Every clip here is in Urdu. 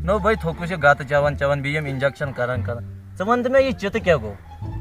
No bhai thoku se gata chavan biyam injection karan ژٕ وَن تہٕ مےٚ یہِ چِتہٕ کیٛاہ گوٚو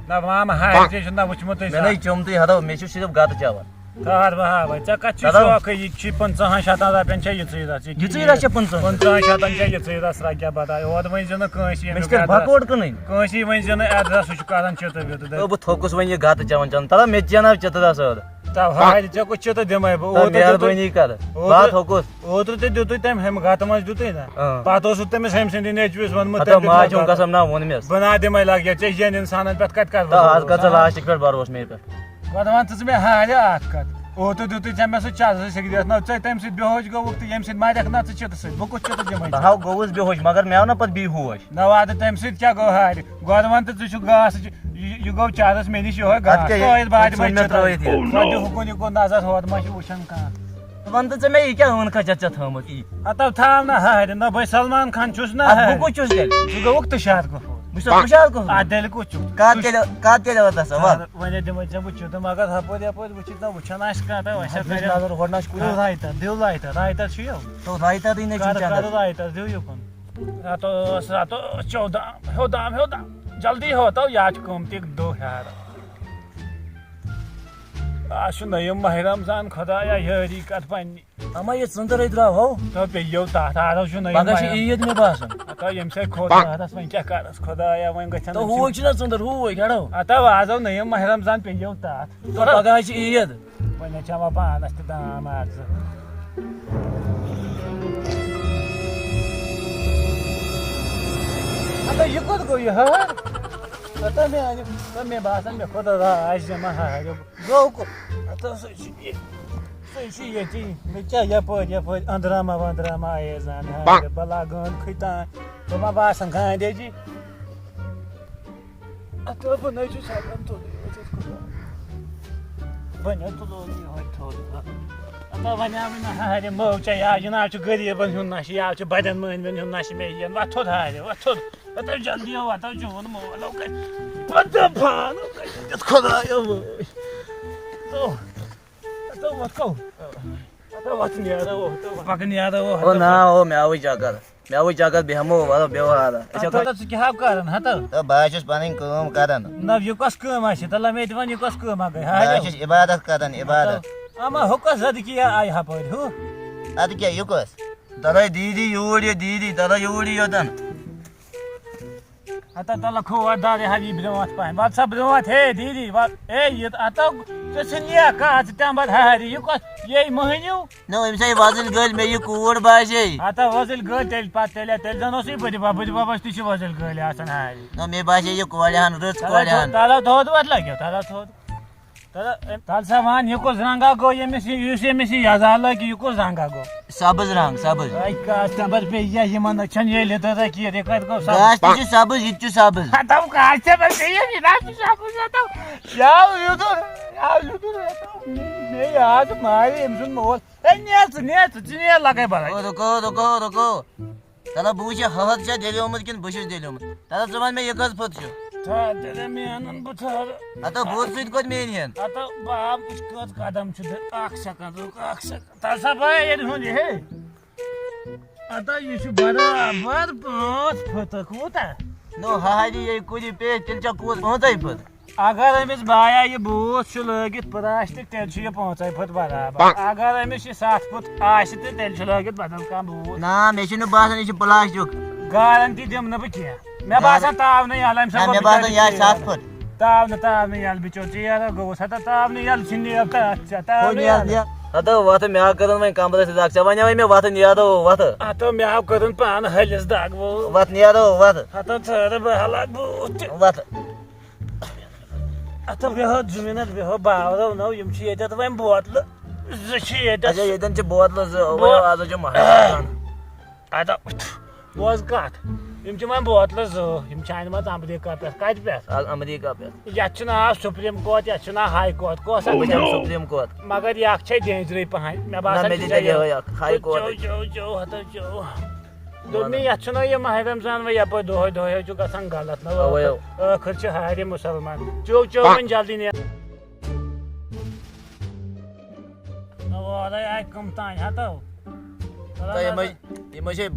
نہ ماما ہاے ژےٚ چھُنہٕ وٕچھمُت مےٚ نَے چوٚمتٕے ہَتو مےٚ چھُ صرف گَتہٕ چٮ۪وان کار بہا بھائی ژےٚ کَتھ چھُے شوقٕے یہِ چھِ 50,000 رۄپیَن چھےٚ یِژٕے رَژھ یِژٕے رَژھ چھےٚ 50,000 چھےٚ یِژٕے رَژھ رَکھ کیٛاہ بَتاے اورٕ ؤنۍزِ نہٕ کٲنٛسہِ مےٚ چھِ تیٚلہِ بَکوٹ کٕنٕنۍ کٲنٛسی ؤنۍزِ نہٕ اٮ۪ڈرَس سُہ چھُ کَران چِتہٕ وِتہٕ بہٕ تھوٚکُس وۄنۍ یہِ گَتہٕ چٮ۪وان تَلہ مےٚ تہِ چٮ۪ناو چِتہٕ رَژھ ٲد تَو ہاے ژےٚ کُس چِتہٕ دِمَے بہٕ مہربٲنی کَر بہٕ تھوٚکُس اوترٕ تہِ دِتُے تٔمۍ ہُمہِ گَتہٕ منٛز دِتُے نہ پَتہٕ اوسُتھ تٔمِس ہُمہِ سٕنٛدِ نیٚچوِس ووٚنمُت ماجہِ ہُنٛد قسم نہ ووٚنمَس بہٕ نا دِمَے لَگہِ ژےٚ ہِوٮ۪ن اِنسانَن پٮ۪ٹھ کَتہِ کَرٕ آز کَر ژٕ لاسٹٕکۍ پٮ۪ٹھ بروسہٕ مے پٮ۪ٹھ گۄڈٕ وَن تہٕ ژٕ مےٚ ہاے اَکھ کَتھ اوترٕ دِتُے ژےٚ مےٚ سُہ چَرسہٕ سِگریٹ نہ ژٕ تَمہِ سۭتۍ بےٚہوش گوٚوُکھ تہٕ ییٚمہِ سۭتۍ مَرٮ۪کھ نہ ژٕ چِتہٕ سۭتۍ بہٕ کُس چِتہٕ دِمَے بہٕ ہاو گوٚوُس بےٚہوش مگر مےٚ آو نہ پَتہٕ بیٚیہِ ہوش نہ وادٕ تَمہِ سۭتۍ کیٛاہ گوٚو ہارِ گۄڈٕ وَن تہٕ ژٕ چھُکھ گاسہٕ یہِ گوٚو چَرس مےٚ نِش یِہوے ہُکُن یِکُن نظر ہورٕ ما چھِ وٕچھان کانٛہہ ژٕ وَن تہٕ ژےٚ مےٚ یہِ کیٛاہ ٲن کھا ژےٚ تھٲومٕژ یی ہتو تھاو نہ ہارِ نہ بہٕ سلمان خان چھُس نہ بہٕ کُس چھُس تیٚلہِ ژٕ گوٚوُکھ تُشار کپوٗر بہٕ چھُس تُشار کپوٗر اَدٕ تیٚلہِ کُس چھُکھ کَتھ تیٚلہِ وَتَس وۄنۍ دِمَے ژےٚ بہٕ چِتہٕ مگر ہَپٲرۍ یَپٲرۍ وٕچھِتھ نہ وٕچھان آسہِ کانٛہہ تہٕ وۄنۍ رایتر دِو رایتر چھُ یو رایتَرٕے نَے کَرٕ رایتر دِو یُکُن رَتوس چودام ہیوٚدام جلدی ہوتو یا چھُ قۭمتِک دۄہ یارٕ آز چھُ نٔیِم ماہِ رمضان خۄدایا یٲری کَر پنٛنہِ اما یہِ ژٔنٛدٕرٕے درٛاو تو پیٚیو تَتھ آز چھُ پگاہ چھِ عیٖد مےٚ باسان ہتو ییٚمہِ سۭتۍ کھوٚت راتَس وۄنۍ کیٛاہ کَرس خۄدایا وۄنۍ گژھن ہوٗۍ چھُنہ ژٔنٛدٕر ہوٗۍ کھڑو ہتو آز آو نٔیِم ماہِ رمضان پیٚیو تَتھ پگاہ چھِ عیٖد وۄنۍ ہے چٮ۪وان پانَس تہِ دام آز ہتو یہِ کوٚت گوٚو یہِ ہٲر ہتو مےٚ باسان مےٚ کھوٚت راش جمع ہارِ گوٚو کوٚت ہتو سُہ چھُ ییٚتی مےٚ کیٛاہ یپٲرۍ أنٛدراما ونٛدراما آیے زن ہارِ بلا گٲنٛد کھٔتان ژٕ ما باسان گاندھی جی ہتو بہٕ نَے چھُس ہٮ۪کان تُلٕے وۄنۍ تُلو یِہوے تھوٚد ہتو وۄنۍ آوٕے نہٕ ہارِ مٲو ژےٚ یا یہِ ناو چھُ غریٖبن ہُنٛد نشہٕ یا چھُ بَڑٮ۪ن مٲنۍوٮ۪ن ہُنٛد نشہٕ مےٚ یِیَن وۄتھ تھوٚد ہارِ وۄتھ تھوٚد ہتو جلدی واتو چون مول خۄدایا وۄتھ کو وۄتھ نیرو پَکہٕ نیرو نہ مےٚ آوٕے چکر بیٚہمو بیٚہوار ژٕ کیٛاہ ہاو کران ہتو بہٕ حظ چھُس پنٕنۍ کٲم کران نہ یہِ کۄس کٲم آسہِ تَلہ مےٚ تہِ وَن یہِ کۄس کٲم گٔے بہٕ حظ چھُس عبادت کران عبادت اما ہُہ کۄس زدگی آیہِ ہپٲرۍ ہُہ اَدٕ کیٛاہ یہِ کۄس تَلے دیٖدی یوٗرۍ یہِ دیٖدی تَلے یوٗرۍ یوتن ہتو تَلہ کھور دارِ ہا یہِ برٛونٛٹھ پہن وَت سا برٛونٛٹھ ہے دیٖدی ہے یہِ ہتو ژٕ ژھٕنیا کَتھ ژٕ تَمہِ پتہٕ ہارِ یہِ کۄس یے مٔہنیوٗ نہ أمۍ سا وۄزٕلۍ گٔلۍ مےٚ یہِ کوٗر باسے ہتو وۄزٕلۍ گٲڑۍ تیٚلہِ زن اوسُے بٔڈِ ببس تہِ چھِ وۄزٕلۍ گٲڑۍ آسان ہارِ نہ مےٚ باسے یہِ کورِ ہن رٕژ کورِ ہن تَلو تھوٚد وَتھ لگیو تَلو تھوٚد تَلہٕ سا وَن یہِ کُس رنٛگا گوٚو یُس ییٚمِس یہِ یزار لگہِ یہِ کُس رنٛگا گوٚو سبٕز رنٛگ سبٕز کاسٹمر پیٚیہِ یِمن أچھن یے لیٚدٕر رٔکھِتھ یہِ کَتہِ گوٚو گاش تہِ چھُ سبٕز یہِ تہِ چھُ سبٕز ہتو کاسٹمر پیٚیہِ مےٚ یاد مارِ أمۍ سُنٛد مول ہے نیر ژٕ نیر لگے بَلاے رُکو تَلہ بہٕ وٕچھِ ہہر چھا دِلیومُت کِنہٕ بہٕ چھُس دِلیومُت تَلہ ژٕ وَن مےٚ یہِ کٔژ پھٕت چھُ مینن بہٕ ژھانٛڈٕ ہتو بوٗٹہٕ سۭتۍ کوٚت میٛٲنۍ ہن ہتو باب وٕچھ کٔژ قدم چھُ اکھ سیکنڈ رُک اکھ سیکنڈ تَل سا بہٕ ییٚلہِ ہُنٛد یہِ ہے ہتو یہِ چھُ برابر 5 پھٕٹہٕ کوٗتاہ نو ہہرِ یے کُلہِ پیٚیہِ تیٚلہِ چھا کوٗر 5 پھٕت اگر أمِس بایا یہِ بوٗٹھ چھُ لٲگِتھ پلاسٹِک تیٚلہِ چھُ یہِ 5 پھٕٹ برابر اگر أمِس یہِ 7 پھٕٹ آسہِ تہٕ تیٚلہِ چھُ لٲگِتھ بدل کانٛہہ بوٗٹھ نہ مےٚ چھُنہٕ باسان یہِ چھُ پلاسٹِک گارنٹی دِمہٕ نہٕ بہٕ کینٛہہ مےٚ باسان تاونہٕ یَلہٕ أمۍ مےٚ باسان یہِ آسہِ 7 پھٕٹ تاونہٕ یَلہٕ بِچور ژیر گوٚوُس ہتو تاونہٕ یَلہٕ چھِ نیب ہتو وتھ مےٚ آو کٔرٕن وۄنۍ کمرس تہِ دگ ژےٚ وَنیوے مےٚ وتھ نیرو وتھ ہتو مےٚ آو کٔرٕن پانہٕ ہلِس دگ وتھ نیرو وتھ ہتو ژھٲرٕ بہٕ حالات بوٗٹھ تہِ وتھ ہتو بیٚہو 2 مِنٹ بیٚہو باورو نو یِم چھِ ییٚتٮ۪تھ وۄنۍ بوتلہٕ 2 چھِ ییٚتٮ۪تھ ییٚتٮ۪ن چھِ بوتلہٕ 2 آز چھُ مہرازٕ ہتو بوز کتھ یِم چھِ وۄنۍ بوتلہٕ 2 یِم چھِ أنۍمژٕ امریکہ پٮ۪ٹھ کتہِ پٮ۪ٹھ امریکہ پٮ۪ٹھ یتھ چھُ ناو سُپریٖم کورٹ یتھ چھُ ناو ہاے کورٹ کۄس سُپریٖم کورٹ مگر یہِ اکھ چھے ڈینجرٕے پہن مےٚ باسان دوٚپ مےٚ یتھ چھُنہ یہِ ماہِ رمضان وۄنۍ یپٲرۍ دۄہے چھُ گژھان غلط نہ ٲخٕر چھِ ہارِ مُسلمان چو وۄنۍ جلدی نیرِ دۄہے آے کٕم تانۍ ہتو یِم چھے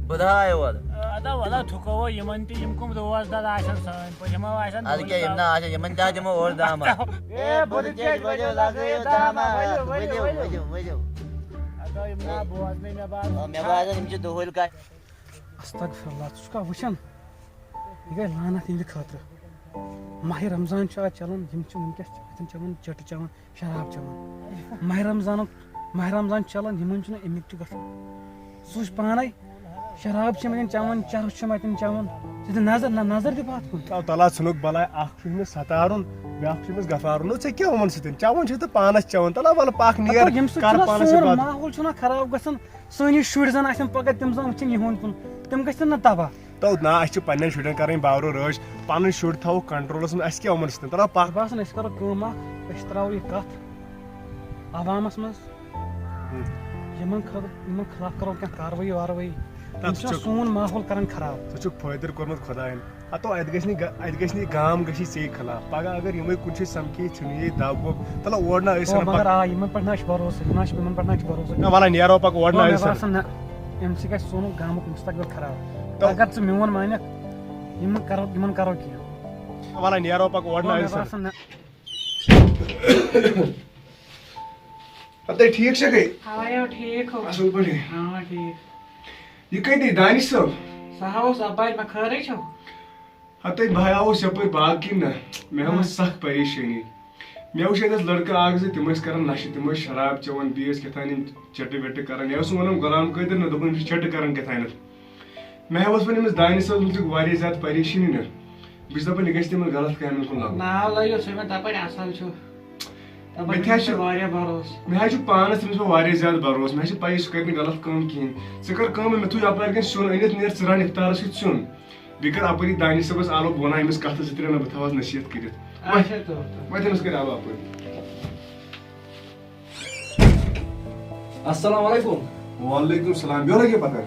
بٕدٕ آیہِ اورٕ ادا ولا تھُکو یِمن تہِ یِم کٕم روزدار آسن سٲنۍ پٲٹھۍ یِمو آسن اَدٕ کیٛاہ یِم نہٕ آسن یِمن تہِ دِمو اورٕ داما ادا یِم نا بوزنٕے مےٚ مےٚ باسان یِم چھِ دۄہلۍ کَتھ استغفراللہ ژٕ چھُکھا وٕچھان یہِ گٔے لعنت یِہنٛدِ خٲطرٕ ماہِ رمضان چھُ آز چلان یِم چھِ وٕنکٮ۪س اَتٮ۪ن چٮ۪وان چٔٹہٕ چٮ۪وان شراب چٮ۪وان ماہِ رمضان چھُ چلان یِمن چھُنہٕ امیُک تہِ گژھان ژٕ وٕچھ پانے شراب چھِ یِم اَتٮ۪ن چٮ۪وان چرس چھِ یِم اَتٮ۪ن چٮ۪وان ژٕ دِ نظر دِ پتھ کُن اللہ تعالیٰ ژھٕنُکھ بلاے اکھ چھُ أمِس ستارُن بیاکھ چھُ أمِس گفارُن نو ژےٚ کیٛاہ یِمن سۭتۍ چٮ۪وان چھِ تہٕ پانس چٮ۪وان تلا وَلہٕ پکھ نیر ییٚمہِ سۭتۍ کر چھُنہ پانس سون یہِ ماحول چھُنہ خراب گژھان سٲنۍ شُرۍ زن آسن پگہہ تِم زن وٕچھن یِہُنٛد کُن تِم گژھن نہ تباہ تو نا اَسہِ چھِ پننٮ۪ن شُرٮ۪ن کرٕنۍ باورو رٲچھ پنٕنۍ شُرۍ تھاوو کنٹرولس منٛز اَسہِ کیٛاہ یِمن سۭتۍ تلا پکھ باسان أسۍ کرو کٲم اکھ أسۍ تراوو یہِ کتھ عوامس منٛز یِمن خلاف کرو کینٛہہ کاروٲیی واروٲیی یِم چھِنہ سون ماحول کران خراب ژٕ چھُکھ فٲیدٕ کوٚرمُت خۄداین ہتو اَتہِ گژھِ نہٕ یہِ گام گژھی ژےٚ خلاف پگہہ اگر یِمے کُنہِ جایہِ سمکھے ژھٕنہِ یہِ دب وب تلا اور نہ ٲسۍ مگر آ یِمن پٮ۪ٹھ نہ چھُ بروسہٕ یِمن پٮ۪ٹھ نہ چھُ بروسہٕ نہ وَلہٕ نیرو پکھ اور نہ مےٚ ٲسۍ باسان نہ اَمہِ سۭتۍ گژھِ سون گامُک مستقبل خراب اگر ژٕ میون مانکھ یِمن کرو کینٛہہ وَلہٕ نیرو پکھ اور نہ مےٚ ٲسۍ باسان نہ اَدٕ ٹھیٖک چھا گٔے ہاو ٹھیٖک ہو اَصٕل پٲٹھۍ ہاں ٹھیٖک یہِ کَتہِ دانِش صٲب سُہ ہاوُس اپارِ مےٚ خٲرٕے چھو ہتے بہٕ آوُس یپٲرۍ باغ کِنۍ نہ مےٚ ٲس سخ پریشٲنی مےٚ وٕچھ اَتٮ۪تھ لڑکہٕ اکھ زٕ تِم ٲسۍ کران نشہٕ تِم ٲسۍ شراب چٮ۪وان بیٚیہِ ٲسۍ کیٛاہ تانۍ چٹہٕ وٹہٕ کران یہِ اوسُم ونان غلام قٲدر نہ دوٚپُن یِم چھِ چٹہٕ کران کیٛاہ تانٮ۪تھ مےٚ ہیوٚس وۄنۍ أمِس دانِش صٲبس مُتعلِق واریاہ زیادٕ پریشٲنی نہ بہٕ چھُس دپان یہِ گژھِ تِمن غلط کامٮ۪ن کُن لگُن ناو لٲگِو سُہ مےٚ تپٲرۍ اصل چھُ مےٚ تہِ حظ چھُ واریاہ بروسہٕ مےٚ حظ چھُ پانس تٔمِس پٮ۪ٹھ واریاہ زیادٕ بروسہٕ مےٚ چھِ پَیی سُہ کرِ نہٕ غلط کٲم کِہینۍ ژٕ کر کٲم مےٚ تھوو یپٲرۍ کِنۍ سیُن أنِتھ نیر ژٕ رن اِفطارس سۭتۍ سیُن بیٚیہِ کر اپٲری دانِش صٲبس آلو بہٕ ونہٕ أمِس کتھٕ زٕ ترٛےٚ نہ بہٕ تھاوس نصیحت کٔرِتھ وۄنۍ تٔمِس کٔرۍ آو اپٲری السلام علیکم وعلیکم السلام بیٚیہِ لگیو پتہ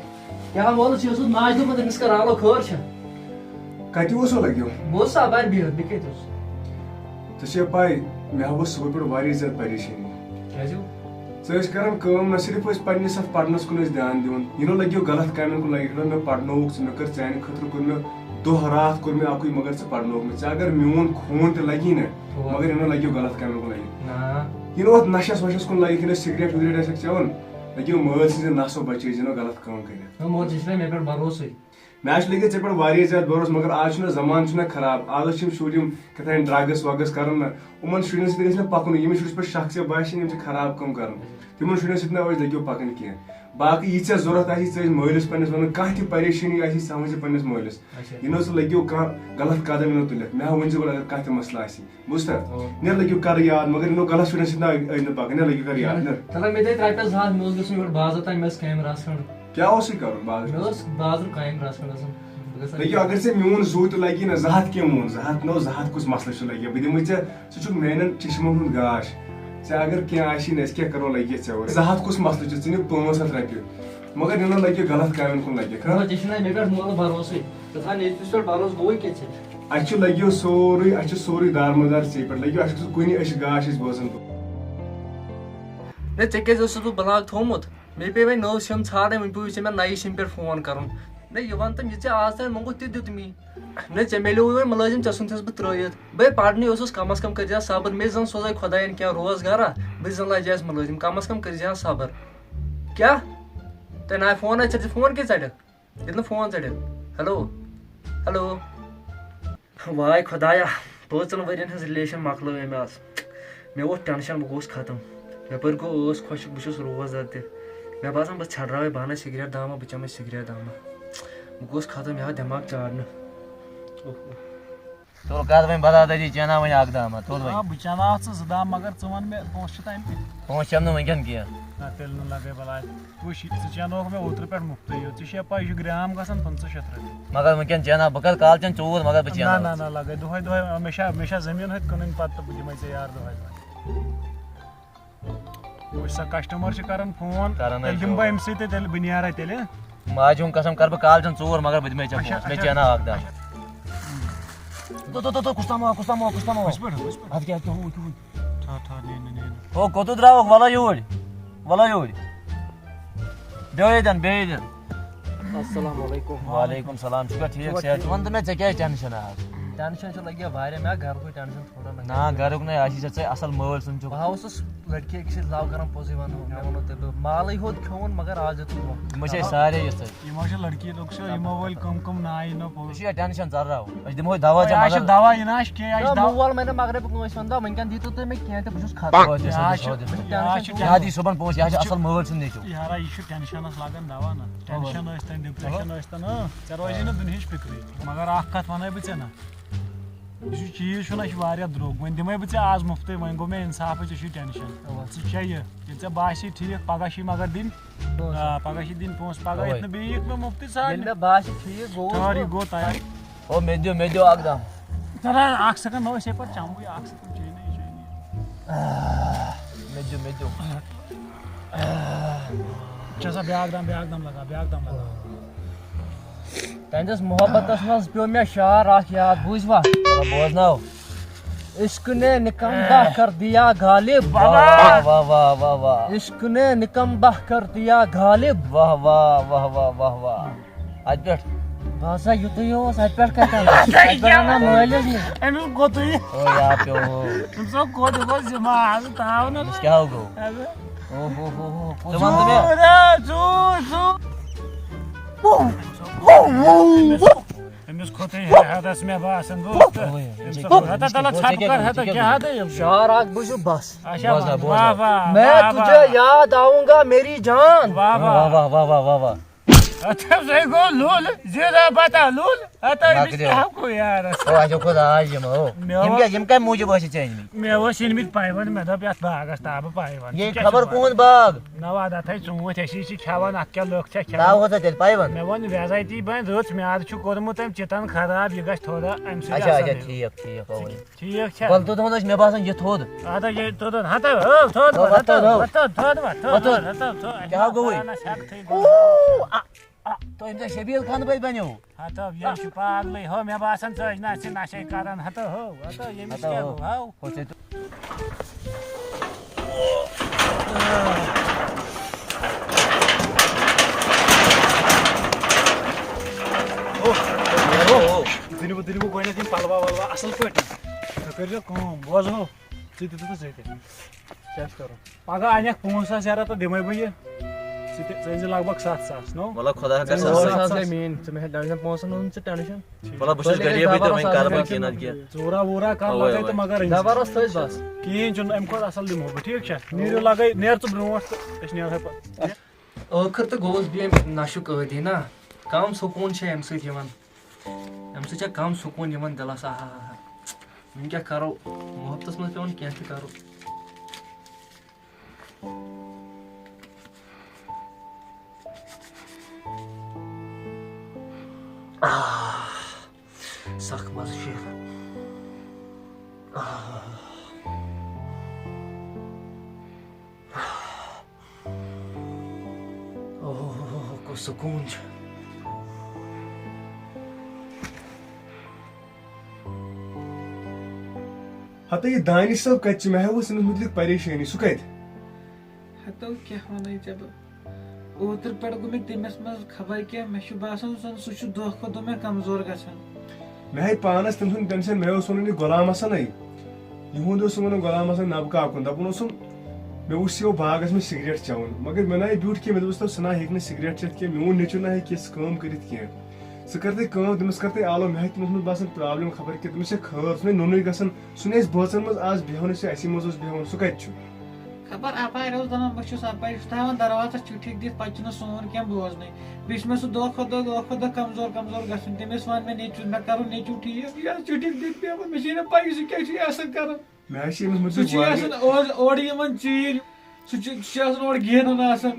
کیٛاہ وولُس یہِ اوسُس ماجہِ دوٚپمُت أمِس کر آلو خٲر چھا کتہِ اوسو لگیو بہٕ اوسُس اپارِ بِہِتھ بیٚیہِ کتہِ اوسُس ژےٚ چھے پاے مےٚ ہاوُس صُبحٲے پٮ۪ٹھ واریاہ زیادٕ پریشٲنی کیٛازِ ژٕ ٲسۍ کران کٲم نہ صرف ٲسۍ پننِس اتھ پرنس کُن ٲسۍ دھیان دِوان یہِ نہٕ لگیو غلط کامٮ۪ن کُن لگہِ مےٚ پرنووُکھ ژٕ مےٚ کٔر چانہِ خٲطرٕ کوٚر مےٚ دۄہ راتھ کوٚر مےٚ اکُے مگر ژٕ پرنووُکھ مےٚ ژےٚ اگر میون خوٗن تہِ لگی نہ مگر یہِ نہٕ لگیو غلط کامٮ۪ن کُن لگہِ یہِ نہٕ اتھ نشس وشس کُن لگہِ کِنہٕ سِگریٹ وِگریٹ آسٮ۪کھ چٮ۪وان لگیو مٲلۍ سٕنٛزِ نسو بچٲے نہٕ غلط کٲم کٔرِتھ موج چھِ مےٚ پٮ۪ٹھ بروسٕے مےٚ حظ چھُ لٔگِتھ ژےٚ پٮ۪ٹھ واریاہ زیادٕ بروسہٕ مگر آز چھُنہ زمانہٕ چھُنہ خراب آز چھِ یِم شُرۍ یِم کیٛاہ تانۍ ڈرگٕس وگٕس کران نہ یِمن شُرٮ۪ن سۭتۍ گژھِ نہٕ پکنُے ییٚمِس شُرِس پٮ۪ٹھ شخصیت باسہِ یِم چھِ خراب کٲم کران تِمن شُرٮ۪ن سۭتۍ نہ ٲسۍ لٔگِو پکٕنۍ کینٛہہ باقٕے یہِ ژےٚ ضوٚرتھ آسی ژٕ ٲسۍ مٲلِس پننِس ونان کانٛہہ تہِ پریشٲنی آسی ژٕ ہاوُن ژٕ پننِس مٲلِس یہِ نہٕ ژٕ لٔگِو کانٛہہ غلط قدم یہِ نہٕ تُلِتھ مےٚ ؤنۍ زِ گۄڈٕ اگر کانٛہہ تہِ مسلہٕ آسہِ بوٗزتھا نیر لٔگِو کر یاد مگر یہِ نہٕ غلط شُرٮ۪ن سۭتۍ نہ أنۍ نہٕ پکٕنۍ نیر لٔگِو کر یاد نیر چلو مےٚ دِتۍ رۄپیس 2 ہتھ مےٚ اوس گژھُن یور بازر تام مےٚ ٲس کامہِ رژھ کھنٛڈ کیٛاہ اوسُے کرُن مےٚ اوس بازرٕ کامہِ رژھ کھنٛڈ آسان لٔگِو اگر ژےٚ میون زوٗ تہِ لگی نہ 2 ہتھ کیٚنٛہہ مون 2 ہتھ نو 2 ہتھ کُس مسلہٕ چھُ لگہِ بہٕ دِمٕے ژےٚ ژٕ چھُکھ میانٮ۪ن چشمن ہُنٛد گاش ژےٚ اگر کینٛہہ آسی نہ أسۍ کیٛاہ کرو لگِتھ ژےٚ اور 2 ہتھ کُس مسلہٕ چھُ ژٕ نِکھ 500 رۄپیہِ مگر یہِ نہٕ لگہِ غلط کامٮ۪ن کُن لگِکھ موج چھِ مےٚ پٮ۪ٹھ مول بروسٕے ژٕ تھاو نیٚچوِس پٮ۪ٹھ بروسہٕ گوٚوٕے کیٛاہ ژےٚ اَسہِ چھُ لگیو سورُے اَسہِ چھُ سورُے دارمدار ژےٚ پٮ۪ٹھ لگیو اَسہِ چھُ کُنہِ أسۍ گاش أسۍ بوزان نہ ژےٚ کیٛازِ اوسُس بہٕ بلاک تھومُت مےٚ پیٚیہِ وۄنۍ نٔو سِم ژھانڈٕنۍ وۄنۍ پیٚوٕے ژےٚ مےٚ نَیہِ سِم پٮ۪ٹھ فون کرُن نہ یہِ وَن تہٕ یہِ ژےٚ آز تام موٚنگُتھ تہِ دیُت مے نہ ژےٚ میلیوٕے وۄنۍ مُلٲزِم ژےٚ ژھُنتھَس بہٕ ترٛٲیِتھ بٔے پرنٕے اوسُس کم از کم کٔرزِہا صبر مےٚ زن سوزے خۄداین کینٛہہ روزگارا بہٕ زن لجیس مُلٲزِم کم از کم کٔرزِہا صبر کیٛاہ تۄہہِ نہ فون ژےٚ دِ فون کیٛاہ ژَٹِکھ ییٚلہِ نہٕ فون ژٔٹِکھ ہیلو ہیلو واے خۄدایا 5 ؤرین ہٕنٛز رِلیشن مۄکلٲو أمۍ آز مےٚ ووت ٹٮ۪نشن بہٕ گوٚوُس ختم یپٲرۍ گوٚو ٲس خۄشک بہٕ چھُس روزدار تہِ مےٚ باسان بہٕ ژھٮ۪ڈراوے بہٕ اَنَے سِگریٹ داما بہٕ چٮ۪مے سِگریٹ داما بہٕ گوٚوُس ختم مےٚ آو دٮ۪ماغ چاڑنہٕ تُل کر وۄنۍ برادٔری چینا وۄنۍ اکھ داما تُل آ وۄنۍ بہٕ چلاوٕ ژٕ 2 دام مگر ژٕ وَن مےٚ پونٛسہٕ چھِ تَمہِ پونٛسہٕ چھَم نہٕ وٕنکٮ۪ن کینٛہہ نہ تیٚلہِ نہٕ لگے بلاے وٕچھ ژٕ چینوکھ مےٚ اوترٕ پٮ۪ٹھ مُفتٕے یوت ژےٚ چھے پاے یہِ چھُ گرام گژھان 500 رۄپیہِ مگر وٕنکٮ۪ن چینا بہٕ کرٕ کالچن 4 مگر بہٕ نہ چینا نہ نہ لگے دۄہے مےٚ چھا زٔمیٖن ہُتہِ کٕنٕنۍ پتہٕ تہٕ بہٕ دِمے ژےٚ یارٕ دۄہے وٕچھ سا کسٹمر چھِ کران فون تیٚلہِ دِمہٕ بہٕ أمۍ سۭتۍ تیٚلہِ بہٕ نیرے تیٚلہِ ماجہِ ہُنٛد قسم کرٕ بہٕ کالچن 4 مگر بہٕ دِمے ژےٚ پونٛسہٕ مےٚ چینا اکھ داما کُس تام اَدٕ کیٛاہ ہُہ تھاو او کوٚت درٛاوُکھ وَلہ یوٗرۍ وَلہ یوٗرۍ بیٚہو ییٚتٮ۪ن بیٚہو ییٚتٮ۪ن السلام علیکم وعلیکم سلام ژٕ چھُکھا ٹھیٖک صحت ژٕ وَن تہٕ مےٚ ژےٚ کیٛازِ ٹٮ۪نشَن آز ٹینشن چھُ لگیا واریاہ مےٚ گرُکُے ٹینشن تھوڑا لگیا نا گرُک نَے آسی ژےٚ اَصٕل مٲلۍ سُنٛد چھُکھ بہٕ اوسُس لڑکی أکِس سۭتۍ لو کران پوٚزُے وَنو مےٚ ووٚنو تۄہہِ بہٕ مالٕے ہوت کھیوٚوُن مگر آز دیُت وقت یِم چھِ أسۍ سارے یِژھٕے یِمو چھِ لڑکی لوگ چھِ یِمو وٲلۍ کٕم نایہِ نہٕ ژٕ چھُ یا ٹٮ۪نشَن ژَلراو أسۍ دِمہوے دوا ژےٚ اَسہِ چھِ مگر دوا یِنہٕ اَسہِ کینٛہہ اَسہِ دوا مول مےٚ مگر بہٕ کٲنٛسہِ وَنہٕ وٕنکٮ۪ن دیٖتو تُہۍ مےٚ کینٛہہ تہِ بہٕ چھُس کھَتہٕ یاد یی صُبحن پونٛسہٕ یہِ حظ چھِ اَصٕل مٲلۍ سُنٛد نیٚچوٗ یارا یہِ چھُ ٹٮ۪نشَنَس لگان دوا نہ ٹٮ۪نشَن ٲسۍتَن ڈِپرٛٮ۪شَن ٲسۍتَن ژےٚ روزی نہٕ دُنہِچ فِکرٕے مگر اَکھ کَتھ وَنَے بہٕ ژےٚ نہ یُس یہِ چیٖز چھُنہ یہِ چھُ واریاہ درٛوگ وۄنۍ دِمَے بہٕ ژےٚ آز مُفتٕے وۄنۍ گوٚو مےٚ اِنصافٕے ژےٚ چھُے ٹٮ۪نشَن ژٕ چھےٚ یہِ ییٚلہِ ژےٚ باسی ٹھیٖک پگاہ چھی مگر دِنۍ آ پگاہ چھی دِنۍ پونٛسہٕ پگاہ یِتھ نہٕ بیٚیہِ یِکھ مےٚ مُفتٕے ییٚلہِ ساڑِ مےٚ باسہِ ٹھیٖک گوٚو سورُے گوٚو تیار او مےٚ دِیِو اَکھ دَم ژٕ اَکھ سٮ۪کنٛڈ نہ أسۍ پَتہٕ چَمبٕے اَکھ سٮ۪کنٛڈ چیٚیہِ نہٕ یہِ چیٚیہِ مےٚ دِیِو چھِ آسان بیٛاکھ دَم لگا تہنٛدِس محبتس منٛز پیوٚو مےٚ شعر اکھ یاد بوٗزوا بوزناو عشق نے نکمبہ کر دیا غالب واہ واہ واہ واہ واہ عشق نے نکمبہ کر دیا غالب واہ واہ واہ واہ واہ واہ اَتہِ پٮ۪ٹھ بہٕ ہسا یُتُے اوس اَتہِ پٮ۪ٹھ کَتٮ۪ن اَتہِ پٮ۪ٹھ اَنان مٲلِس نہٕ أمِس گوٚتُے او یا پیوٚو أمِس اوس کوٚت یہِ گوٚو زِما تھاو نہٕ أمِس کیٛاہ گوٚو او ہو ہو ہو ژٕ وَن تہٕ مےٚ أمِس کھوٚتُے حدس مےٚ باسان شعر اکھ بوٗزِو بس واہ واہ میں تجھے یاد آؤں گا میری جان واہ واہ واہ واہ واہ واہ واہ سُے گوٚو لول زیٖرا بتا لول أمِس کیٛاہ گوٚو یارس او اَسہِ کھوٚت آز یِم او یِم کَمہِ موٗجوٗب ٲسۍ ژےٚ أنۍمٕتۍ مےٚ اوس أنۍمٕتۍ پایوَنٛد مےٚ دوٚپ یَتھ باغس تابہٕ پایوَنٛد یے خبر کُہُنٛد باغ نواد اَتھے ژوٗنٛٹھۍ أسی چھِ کھٮ۪وان اَتھ کیٛاہ لُکھ چھےٚ ترٛاوہوس کھٮ۪وان تیٚلہِ پایوَنٛد مےٚ ووٚن وٮ۪زایتی بَنہِ رٕژ میادٕ چھُ کوٚرمُت أمۍ چِتَن خراب یہِ گژھِ تھوڑا اَمہِ اچھا اچھا سۭتۍ ٹھیٖک ٹھیٖک اوے ٹھیٖک چھا وَلہٕ توٚتام ٲسۍ مےٚ باسان یہِ تھوٚد اَدٕ یہِ توٚتَن ہَتو کیٛاہ گوٚوُے تۄہہِ ییٚمہِ دۄہ شبیٖل خان بٲے بَنیو ہَتو یہِ چھُ پاگلٕے ہو مےٚ باسان ژٕ ٲسۍ نَشے کران ہَتو ہو ہَتو ییٚمِس کیٛاہ گوٚو ہو ہو ژےٚ دِنہٕ بہٕ گۄڈنٮ۪تھ یِم پَلوا وَلوا اَصٕل پٲٹھۍ ژٕ کٔرۍزِ کٲم بوزنو ژٕ تہِ تہٕ ژٕ تہِ کیٛاہ چھُ کَرُن پگاہ اَنٮ۪کھ 5,000 یارا تہٕ دِمَے بہٕ یہِ ژٕ تہِ ژٕ أنۍزِ لگ بگ 7,000 نو وَلہ خۄدا ژٕ گٔے میٛٲنۍ ژٕ مےٚ ٹٮ۪نشن پونٛسن ہُنٛد ژٕ ٹٮ۪نشن وَلہ بہٕ چھُس غریٖبٕے تہٕ وۄنۍ کَرٕ بہٕ کیٚنٛہہ نَتہٕ کیٚنٛہہ ژوٗرا ووٗرا کَر لگٲے تہٕ مگر زبردست تھٲیِس بس کِہیٖنۍ چھُنہٕ اَمہِ کھۄتہٕ اَصٕل دِمہو بہٕ ٹھیٖک چھا نیٖرِو لگٲے نیر ژٕ برونٛٹھ تہٕ أسۍ نیرہوے پَتہٕ ٲخٕر تہٕ گوٚوُس بہٕ اَمہِ نشُک عٲدی نا کم سکوٗن چھِ اَمہِ سۭتۍ یِوان اَمہِ سۭتۍ چھےٚ کم سکوٗن یِوان دِلس آہا وۄنۍ کیٛاہ کرو محبتس منٛز پیٚوان کیٚنٛہہ تہِ کرو سخ مزٕ چھُ کُس سکوٗن چھُ ہتہٕ یہِ دانِش صٲب کَتہِ چھِ مےٚ ہاوُس أمِس مُتعلِق پریشٲنی سُہ کَتہِ ہتو کیٛاہ وَنَے ژےٚ بہٕ اوترٕ پٮ۪ٹھ گوٚو مےٚ تٔمِس منٛز خبر کیٛاہ مےٚ چھُ باسان سُہ چھُ دۄہ کھۄتہٕ دۄہ مےٚ کمزور گژھان مےٚ ہاے پانس تٔمۍ سُنٛد ٹٮ۪نشن مےٚ اوس وَنُن یہِ غلام حسنٕے یِہُنٛد اوس وَنُن غلام حسن نبقہٕ اکُن دَپُن اوسُم مےٚ وُچھ یِمو باغس منٛز سِگریٹ چٮ۪وان مگر مےٚ نَے بیوٗٹھ کینٛہہ مےٚ دوٚپُس سُہ نہ ہیٚکہِ نہٕ سِگریٹ چٮ۪تھ کینٛہہ میون نیٚچوٗ نہ ہیٚکہِ یِژھ کٲم کٔرِتھ کینٛہہ ژٕ کر تہٕ کٲم تٔمِس کر تہٕ آلو مےٚ ہیٚکہِ تٔمِس منٛز باسان پرابلِم خبر کینٛہہ تٔمِس چھےٚ خٲر سُہ نُنٕے گژھان سُہ نہٕ اَسہِ بٲژن منٛز آز بیٚہوان أسۍ اَسی منٛز اوس بیٚہوان سُہ کَتہِ چھُ خبر اپارِ اوس دَپان بہٕ چھُس اپارِ چھُس تھاوان دروازس چُٹھِکۍ دِتھ پتہٕ چھُنہٕ سون کینٛہہ بوزنٕے بیٚیہِ چھُ مےٚ سُہ دۄہ کھۄتہٕ دۄہ کمزور گژھان تٔمِس وَن مےٚ نیٚچوٗ مےٚ کَرُن نیٚچوٗ ٹھیٖک یہِ حظ چُٹھِکۍ دِتھ پیٚوان مےٚ چھے نہٕ پَیی سُہ کیٛاہ چھُ یہِ آسان کران مےٚ حظ چھِ أمِس سُہ چھُ آسان اورٕ یِوان ژیٖرۍ سُہ چھُ آسان اورٕ گیران آسان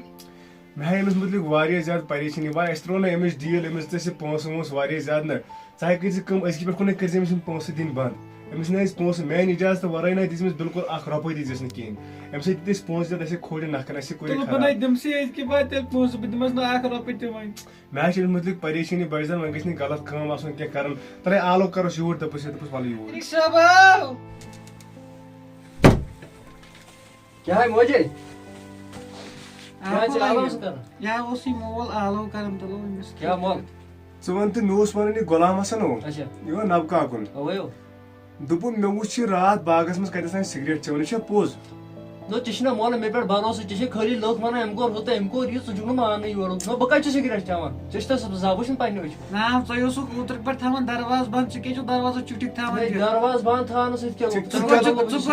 مےٚ ہاے أمِس مُتعلِق واریاہ زیادٕ پریشٲنی وۄنۍ اَسہِ ترٛوو نہ أمِس ڈیٖل أمِس دِژ یہِ پونٛسہٕ وونٛسہٕ واریاہ زیادٕ نہ ژٕ کٔرۍ زِ کٲم أزکہِ پٮ۪ٹھ کُنٕے کٔرۍ زِ أمِس یِم پونٛسہٕ دِنۍ بنٛد أمِس نہ ٲسۍ پونٛسہٕ میانہِ اِجازتہٕ ورٲے نہ دِژ أمِس بِلکُل اکھ رۄپے تہِ دِژ نہٕ کِہینۍ اَمہِ سۭتۍ دِتۍ أسۍ پونٛسہٕ دِتھ اَسہِ کھوڑِ نکھن اَسہِ بہٕ نَے دِمسٕے أزکہِ بعد تیٚلہِ پونٛسہٕ بہٕ دِمس نہٕ اکھ رۄپیہِ تہِ وۄنۍ مےٚ حظ چھِ أمِس مُتعلِق پریشٲنی بجان وۄنۍ گژھِ نہٕ غلط کٲم آسُن کینٛہہ کران ترٛاے آلو کروس یوٗرۍ دَپُس وَلہٕ یوٗرۍ کیا ہے موجے آلو آلو لگہِ. یا اوس یہِ مول آلو کران تُلو أمِس. کیا مول ژٕ وَن تہٕ مےٚ اوس وَنان یہِ غلام حسن اچھا یہِ اوس نبہٕ کاکُن اوے دوٚپُن مےٚ وُچھ یہِ راتھ باغس منٛز کتٮ۪تھ سِگریٹ چٮ۪وان یہِ چھا پوٚز نو ژےٚ مول مےٚ پٮ۪ٹھ بروسہٕ ژےٚ چھے خٲلی لُکھ ونان أمۍ کوٚر ہُہ تہٕ أمۍ کوٚر یہِ ژٕ چھُکھ نہٕ ماننٕے یورُک نو بہٕ کتہِ چھُس سِگریٹ چٮ۪وان ژےٚ چھُ تتھ زب وٕچھُن پننہِ وٕچھِ نا ژٕ اوسُکھ اوترٕ پٮ۪ٹھ تھاوان دروازٕ بنٛد ژٕ کیٛازِ چھُکھ دروازٕ چُٹھِکھ تھاوان دِتھ؟ درواز بند تھاونہٕ سۭتۍ کیٛاہ ژٕ کوٚت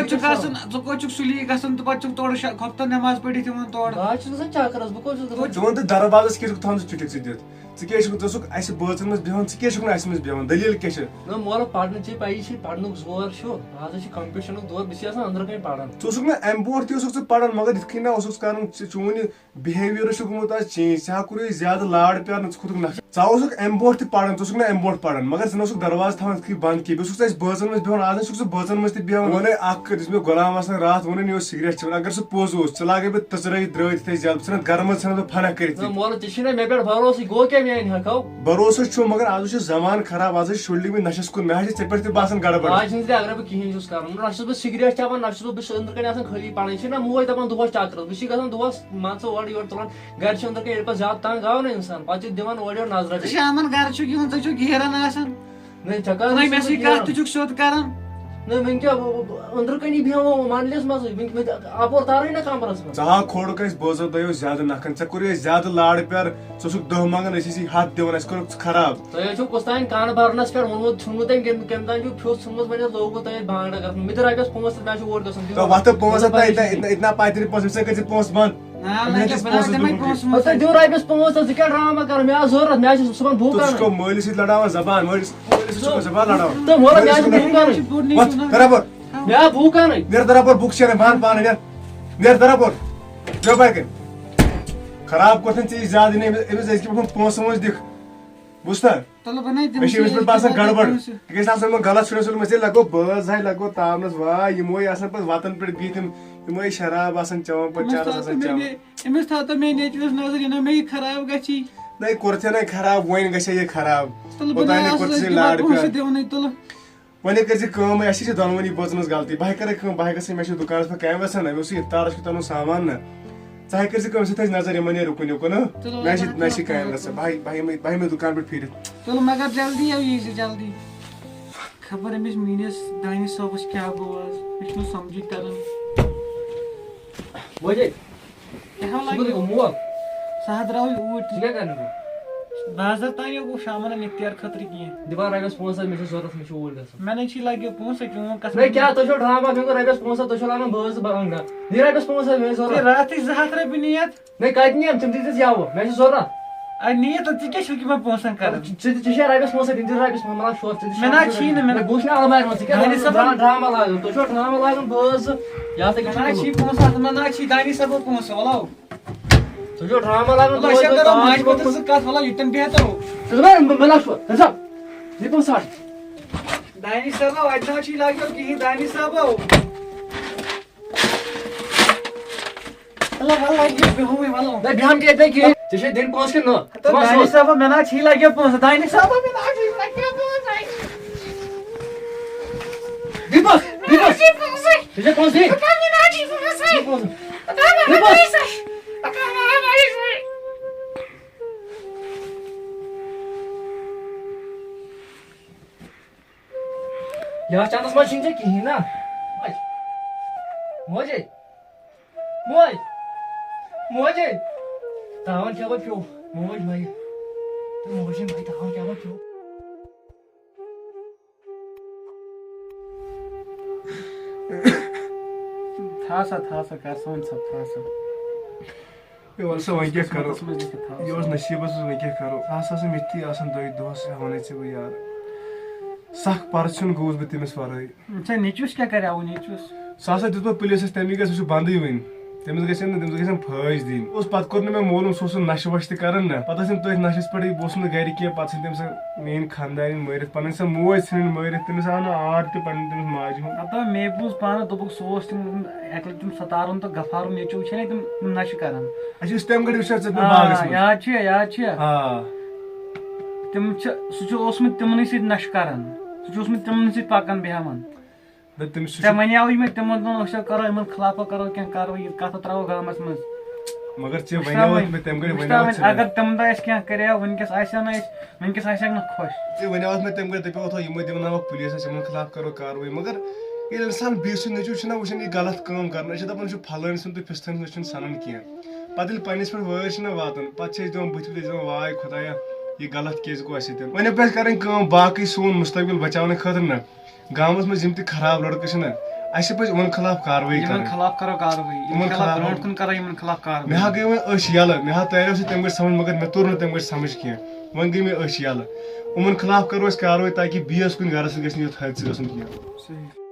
چھُکھ گژھان ژٕ کوٚت چھُکھ سُلی گژھان تہٕ پتہٕ چھُکھ تورٕ کھۄفتن نٮ۪ماز پٔرِتھ یِوان تورٕ. بہٕ حظ چھُس گژھان چکرس بہٕ کوٚت چھُس گژھان ژٕ وَن تہٕ دروازس کیٛاہ چھُکھ تھاوان ژٕ چُٹھِک ژٕ دِتھ ژٕ کیٛازِ چھُکھ ژٕ اوسُکھ اَسہِ بٲژن منٛز بیٚہوان ژٕ کیٛازِ چھُکھ نہٕ اَسہِ منٛز بیٚہوان دٔلیٖل کیٛاہ چھِ نہ مولہٕ پرنہٕ ژےٚ پیی چھے پرنُک زور چھُ آز چھُ کمپِٹشنُک دور بہٕ چھُس آسان أنٛدرٕ کَنۍ پران. ژٕ اوسُکھ نہٕ اَمہِ برونٛٹھ تہِ اوسُکھ ژٕ پران مگر یِتھ کٔنۍ نہ اوسُکھ کران چون یہِ بِہیویر چھُ گوٚمُت آز چینج ژےٚ ہا کوٚرُے زیادٕ لاڈ پیار نہٕ ژٕ کھوٚتُکھ نقش ژٕ اوسُکھ اَمہِ برونٛٹھ تہِ پران ژٕ اوسُکھ نہٕ اَمہِ برونٛٹھ پران مگر ژٕ نہ اوسُکھ دروازٕ تھاوان یِتھ کٔنۍ بنٛد کینٛہہ بیٚیہِ اوسُکھ ژٕ اَسہِ بٲژن منٛز بیٚہوان آز چھُکھ ژٕ بٲژن منٛز تہِ بیٚہوان ووٚنے اکھ کَتھ یُس مےٚ غلام حسن راتھ ووٚنُن یہِ اوس سِگریٹ چٮ۪وان اگر سُہ پوٚز اوس ژٕ لاگے بہٕ تٔژرٲیِتھ درٛٲیِتھ یِتھٕے زیادٕ بہٕ ژھٕنکھ گرٕ منٛز ژھٕنکھ بہٕ فنا کٔرِتھ نہ مولہٕ ژےٚ چھُے نہ مےٚ پٮ۪ٹھ بروسہٕ گوٚو کیٛاہ میانہِ حقو بروسہٕ چھُ مگر آز چھُ زمانہٕ خراب آز چھِ شُرۍ لٔگمٕتۍ نشس کُن مےٚ حظ چھِ ژےٚ پٮ۪ٹھ تہِ باسان گڑبڑ آز چھُنہٕ تہِ اگرے بہٕ کِہینۍ چھُس کران نہ چھُس بہٕ سِگریٹ چٮ۪وان نہ چھُس بہٕ أنٛدرٕ کَنۍ آسان خٲلی پران یہِ چھِ نہ موج دپان دۄہس چکرس بہٕ چھُس گژھان دۄہس مان ژٕ اورٕ یورٕ تُلان گرِ چھِ أنٛدرٕ کَنۍ ییٚلہِ پتہٕ زیادٕ تنگ آو نہ اِنسان پتہٕ چھِ دِوان اورٕ یورٕ نظرا ژٕ شامن گرٕ چھُکھ یِوان ژٕ چھُکھ گیران آسان نہ چکر نہ مےٚ سۭتۍ کتھ تہِ چھُکھ سیوٚد کران. نہ وۄنۍ کیٛاہ أنٛدرٕ کَنی بیٚہمو منڈلِس منٛزٕے اپور تارٕے نہ کمرس منٛز. ژٕ ہا کھولُکھ اَسہِ بٲژو دۄیو زیادٕ نکھن ژےٚ کوٚرُے اَسہِ زیادٕ لاڈ پیار ژٕ اوسُکھ دہ منٛگان أسۍ ٲسی ہتھ دِوان اَسہِ کوٚرُکھ ژٕ خراب تۄہہِ حظ چھُو کُستانۍ کن برنس پٮ۪ٹھ ووٚنمُت ژھُنمُت أمۍ کمہِ تانۍ چھُو پھیوٚس ژھُنمُت وۄنۍ حظ لوگوٕ تۄہہِ اَتہِ بانٛگڈا کرنس مےٚ دِ رۄپیس 5 تہٕ مےٚ چھُ اور گژھُن تہٕ وۄتھٕ 5 ہتھ اتنا پایترِ پونٛسہٕ أمۍ سۭتۍ کٔرۍ ژٕ پونٛسہٕ بنٛد نا نہ کیٛاہ بہٕ دِمے پونٛسہٕ تُہۍ دِیِو رۄپیس 5 تہٕ ژٕ کیٛاہ ڈراما کران مےٚ آسہٕ ضروٗرت مےٚ آسہِ صُبحن بُک ژٕ چھُکھ انٕنۍ مٲلِس سۭتۍ لڑاوان زبان مٲلِس سۭتۍ چھُکھ زبان لڑاوان تہٕ مولہٕ مےٚ آسہِ بُک انٕنۍ وۄتھ برابر مےٚ آو بُک انٕنۍ نیر برابر بُک چھِ بہن پانہٕ نیر برابر بیٚہو باقٕے خراب کوٚرتھن ژےٚ یہِ زیادٕ أمِس أزکہِ پٮ۪ٹھ پونٛسہٕ وونٛسہٕ دِکھ بوٗزتھا تُلہٕ بہٕ نَے مےٚ چھِ أمِس پٮ۪ٹھ باسان گڑبڑ یہِ گژھِ آسُن یِمن غلط شُرٮ۪ن سۭتۍ مےٚ لگو بٲژ ہاے لگو تاونس واے یِموے آسان پتہٕ وتن پٮ۪ٹھ بِہِتھ یِمے شراب آسان چٮ۪وان پتہٕ چرس آسان چٮ۪وان أمِس تھاو تہٕ میٛانہِ نیٚچوِس نظر یہِ نہ مےٚ یہِ خراب گژھی نَے کوٚرتھے خراب وۄنۍ گژھِ یہِ خراب تُلہٕ بہٕ اوٚتانۍ نَے کوٚرتھٕ ژےٚ آسہٕ لاڈ پونٛسہٕ پیار دِونٕے تُلہٕ وۄنۍ کٔرۍ زِ کٲم اَسہِ چھِ دۄنوٕنی بٲژنس غلطی بہٕ کرے کٲم بہٕ گژھِ مےٚ چھُ دُکانس پٮ۪ٹھ کامہِ گژھان مےٚ اوس اِفتارس چھُ تَنُن سامان نہ ژٕ ہا کٔرۍ زِ کٲم ژٕ تھٲیزِ نظر یِمن نیرِ اُکُن یُکُن مےٚ چھِ کامہِ گژھان بہٕ ہیٚمے دُکان پٮ۪ٹھ پھیٖرِتھ تُلہٕ مگر جلدی یی زِ جلدی خبر أمِس میٛٲنِس دانِش صٲبس کیٛاہ گوٚو آز مےٚ چھُنہٕ سمجھی تران موجے کیٛاہ ژٕ لگہِ کوٚت مول سُہ حظ درٛاو اوٗرۍ ژٕ کیٛاہ کران بازر تانۍ گوٚو شامن اختیار خٲطرٕ کینٛہہ دِوان رۄپیس 5 مےٚ چھِ ضروٗرت مےٚ چھُ اوٗرۍ گژھُن مےٚ نَے چھی لگہِ پونٛسہٕ چون قسم نہ کیٛاہ تُہۍ چھِو ڈراما مےٚ کوٚر رۄپیس 5 تُہۍ چھِو لاگان بٲژ بانٛگڈا دِ رۄپیس 5 مےٚ چھِ ضروٗرت راتھٕے 200 رۄپیہِ نِیَتھ نہ کتہِ نِیم تِم دِتِس یوٕ مےٚ چھِ ضروٗرت نِیَتھ تہٕ ژٕ کیٛاہ چھُکھ یِمن پونٛسن کران ژٕ چھے رۄپیس 5 تِم دِ رۄپیس مطلب شوق ژٕ مےٚ نہ چھی نہٕ بہٕ وٕچھ نہ المارِ منٛز ژٕ کیٛاہ ڈراما لاگان تُہۍ چھِو ڈراما لاگان بٲژ یا تہِ مےٚ نہ چھی پونٛسہٕ مےٚ نہ چھی دانِش صٲبو پونٛسہٕ وَلو تُہۍ چھِو ڈراما لاگان أسۍ کرو ماجہِ پتہٕ سُہ کتھ وَلو یہِ تہِ بہتر ہو مےٚ لگ چھُ دِ 5 دانِش صٲبو اَتہِ نہ چھی لگیو کِہیٖنۍ دانِش صٲبو بیٚہوٕے وَلو نہ بیٚہم کیٛاہ ژےٚ کِہیٖنۍ ژےٚ چھے دِنۍ پونٛسہٕ کِنہٕ نہ دانِش صٲبو مےٚ نہ چھی لگیو پونٛسہٕ دانِش صٲبو مےٚ نہ چھی لگیو پونٛسہٕ دِ پونٛسہٕ ژےٚ چھے پونٛسہٕ دِنۍ یتھ چندس منٛز چھُنہٕ ژےٚ کِہیٖنۍ نا موجے موجے تاوان کیٛاہ وۄنۍ پیوٚو موج مَرِ تہٕ موجی مَرِ تاوان کیٛاہ وۄنۍ پیوٚو تھاو سا کر سا وۄنۍ سا تھاو سا وَلہٕ سا وۄنۍ کیٛاہ کرو منٛز لیکھِتھ تھاو یہِ اوس نصیٖبس منٛز وۄنۍ کیٛاہ کرو آس آسان مِتھی آسان دۄہس وَنے ژےٚ بہٕ یار سکھ پرژھُن گوٚوُس بہٕ تٔمِس ورٲے ژےٚ نیٚچوِس کیٛاہ کریاو نیٚچوِس سُہ ہسا دیُت پتہٕ پُلیٖسس تَمی گژھِ سُہ چھُ بنٛدٕے وۄنۍ تٔمِس گژھن پھٲسۍ دِنۍ اوس پتہٕ کوٚر نہٕ مےٚ معلوٗم سُہ اوس نشہٕ وشہٕ تہِ کران نہ پتہٕ ٲسِم تٔتھۍ نشس پٮ۪ٹھٕے بہٕ اوسُس نہٕ گرِ کینٛہہ پتہٕ ژھٕنۍ تٔمۍ سۄ میٲنۍ خانٛدارِنۍ مٲرِتھ پنٕنۍ سۄ موج ژھٕنٕنۍ مٲرِتھ تٔمِس آو نہٕ آر تہِ پنٕنۍ تٔمِس ماجہِ ہُنٛد دپان مے بوٗز پانہٕ دوٚپُکھ سُہ اوس تِم اکہِ لٹہِ تِم ستارُن تہٕ غفارُن نیٚچوٗ چھِ نہ تِم نشہٕ کران اَسہِ اوس تمہِ گرِ وٕچھان ژٕ باغس منٛز یاد چھِ آ تِم چھِ سُہ چھُ اوسمُت تِمنٕے سۭتۍ نشہٕ کران سُہ چھُ اوسمُت تِمنٕے سۭتۍ پکان بیٚہوان تٔمِس ژےٚ وَنیٛاوٕے مےٚ تِمن دۄہن أسۍ کرو یِمن خٕلاف کرو کینٛہہ کاروٲیی کتھ تراوو گامس منٛز مگر ژےٚ وَنیٛاوُتھ مےٚ تَمہِ گٔڑۍ وَنیٛاوُتھ اگر تِم دۄہ اَسہِ کینٛہہ کریو وٕنکیٚس آسہِ نہٕ أسۍ وٕنکیٚس آسٮ۪کھ نہٕ خۄش ژےٚ وَنیٛاوُتھ مےٚ تَمہِ گٔڑۍ دَپیوتھ یِمے دِوناوکھ پُلیٖسَس یِمن خٕلاف کرو کاروٲیی مگر ییٚلہِ اِنسان بیٚیہِ سُنٛد نیٚچوٗ چھُنہ وٕچھان یہِ غلط کٲم کران أسۍ چھِ دَپان یہِ چھُ پھلٲنۍ سُنٛد تہٕ فِستٲنۍ سُنٛد چھُنہٕ سَنان کینٛہہ پتہٕ ییٚلہِ پننِس پٮ۪ٹھ وٲرۍ چھِنہ واتان پتہٕ چھِ أسۍ دِوان بٕتھِ أسۍ دَپان واے خۄدایا یہِ غلط کیازِ گوٚو اَسہِ سۭتۍ وۄنۍ پَزِ کَرٕنۍ کٲم باقٕے سون مُستقبِل بچاونہٕ خٲطرٕ نہ گامَس منٛز یِم تہِ خراب لڑکہٕ چھِنہ اَسہِ پَزِ یِمن خٕلاف کاروٲیی یِمن خٕلاف کرو کاروٲیی یِمن خٕلاف برونٛٹھ کُن کرو یِمن خٕلاف کاروٲیی مےٚ ہا گٔے وۄنۍ أچھ یَلہٕ مےٚ ہا تریو سُہ تَمہِ گٔڑۍ سمجھ مگر مےٚ توٚر نہٕ تَمہِ گٔڑۍ سمجھ کینٛہہ وۄنۍ گٔے مےٚ أچھ یَلہٕ یِمن خٕلاف کرو أسۍ کاروٲیی تاکہِ بیٚیِس کُنہِ گرس سۭتۍ گژھِ نہٕ یُتھ حٲدثہٕ گژھُن کینٛہہ صحیح